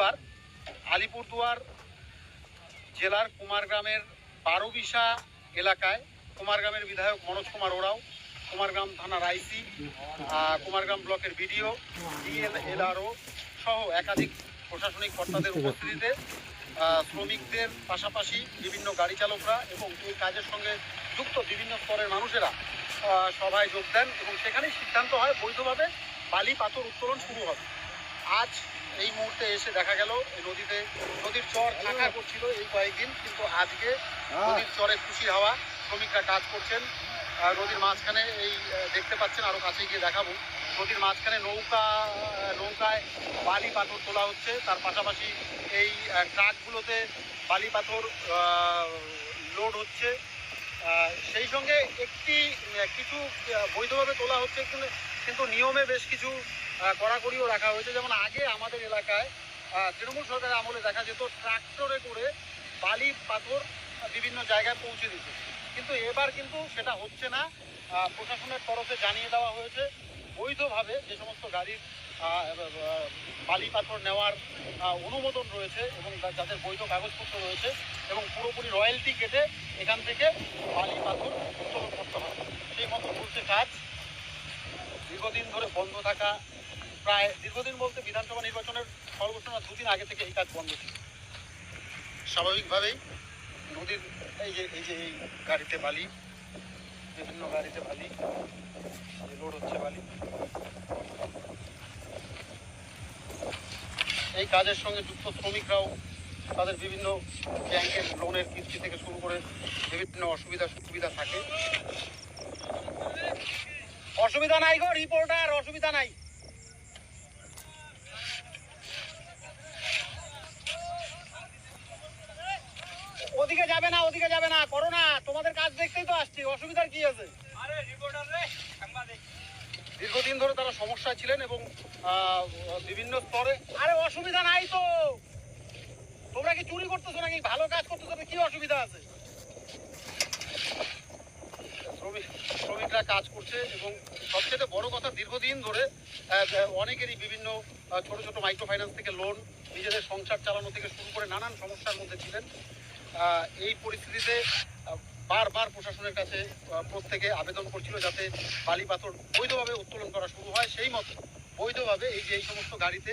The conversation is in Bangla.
রবিবার আলিপুরদুয়ার জেলার কুমারগ্রামের বারোবিশা এলাকায় কুমারগ্রামের বিধায়ক মনোজ কুমার ওরাও, কুমারগ্রাম থানার আইসি, কুমারগ্রাম ব্লকের বিডিও, ডিএলআরও সহ একাধিক প্রশাসনিক কর্তাদের উপস্থিতিতে শ্রমিকদের পাশাপাশি বিভিন্ন গাড়ি চালকরা এবং এই কাজের সঙ্গে যুক্ত বিভিন্ন স্তরের মানুষেরা সভায় যোগ দেন এবং সেখানেই সিদ্ধান্ত হয় বৈধভাবে বালি পাথর উত্তোলন শুরু হবে। আজ এই মুহূর্তে এসে দেখা গেল নদীর চর থাকা করছিল এই কয়েকদিন, কিন্তু আজকে নদীর চরে খুশি হাওয়া, শ্রমিকরা কাজ করছেন। নদীর মাঝখানে এই দেখতে পাচ্ছেন, আরও কাছে গিয়ে দেখাবো, নদীর মাঝখানে নৌকায় বালি পাথর তোলা হচ্ছে। তার পাশাপাশি এই ট্রাকগুলোতে বালি পাথর লোড হচ্ছে। সেই সঙ্গে কিছু বৈধভাবে তোলা হচ্ছে, কিন্তু নিয়মে বেশ কিছু কড়াকড়িও রাখা হয়েছে। যেমন আগে আমাদের এলাকায় তৃণমূল সরকারের আমলে দেখা যেত ট্রাক্টরে করে বালি পাথর বিভিন্ন জায়গায় পৌঁছে দিত, কিন্তু এবার কিন্তু সেটা হচ্ছে না। প্রশাসনের তরফে জানিয়ে দেওয়া হয়েছে বৈধভাবে যে সমস্ত গাড়ির বালি পাথর নেওয়ার অনুমোদন রয়েছে এবং যাদের বৈধ কাগজপত্র রয়েছে এবং পুরোপুরি রয়্যালটি কেটে এখান থেকে বালি পাথর উত্তোলন করতে হবে, সেই মতো চলছে কাজ। দীর্ঘদিন ধরে বন্ধ থাকা, প্রায় দীর্ঘদিন বলতে বিধানসভা নির্বাচনের সর্বসম্মা 2 দিন আগে থেকে এই কাজ বন্ধ ছিল। স্বাভাবিকভাবেই নদীর এই যে গাড়িতে বালি, বিভিন্ন গাড়িতে বালি লোড হচ্ছে বালি, এই কাজের সঙ্গে যুক্ত শ্রমিকরাও তাদের বিভিন্ন ব্যাংকের লোনের কিস্তি থেকে শুরু করে বিভিন্ন সুবিধা থাকে। অসুবিধা নাই গো রিপোর্টার, অসুবিধা নাই। ওদিকে যাবে না, করো না, তোমাদের কাজ দেখতেই তো আসছি, অসুবিধার কি আছে? দীর্ঘদিন ধরে তারা সমস্যায় ছিলেন এবং বিভিন্ন স্তরে। আরে অসুবিধা নাই তো, তোমরা কি চুরি করতেছো নাকি? ভালো কাজ করতেছো, কি অসুবিধা আছে? শ্রমিকরা কাজ করছে এবং সবচেয়ে বড় কথা, দীর্ঘদিন ধরে অনেকেরই বিভিন্ন ছোট ছোট মাইক্রো ফাইন্যান্স থেকে লোন, নিজেদের সংসার চালানো থেকে শুরু করে নানান সমস্যার মধ্যে ছিলেন। এই পরিস্থিতিতে বারবার প্রশাসনের কাছে প্রত্যেকে আবেদন করছিল যাতে বালি পাথর বৈধভাবে উত্তোলন করা শুরু হয়। সেই মতো বৈধভাবে এই সমস্ত গাড়িতে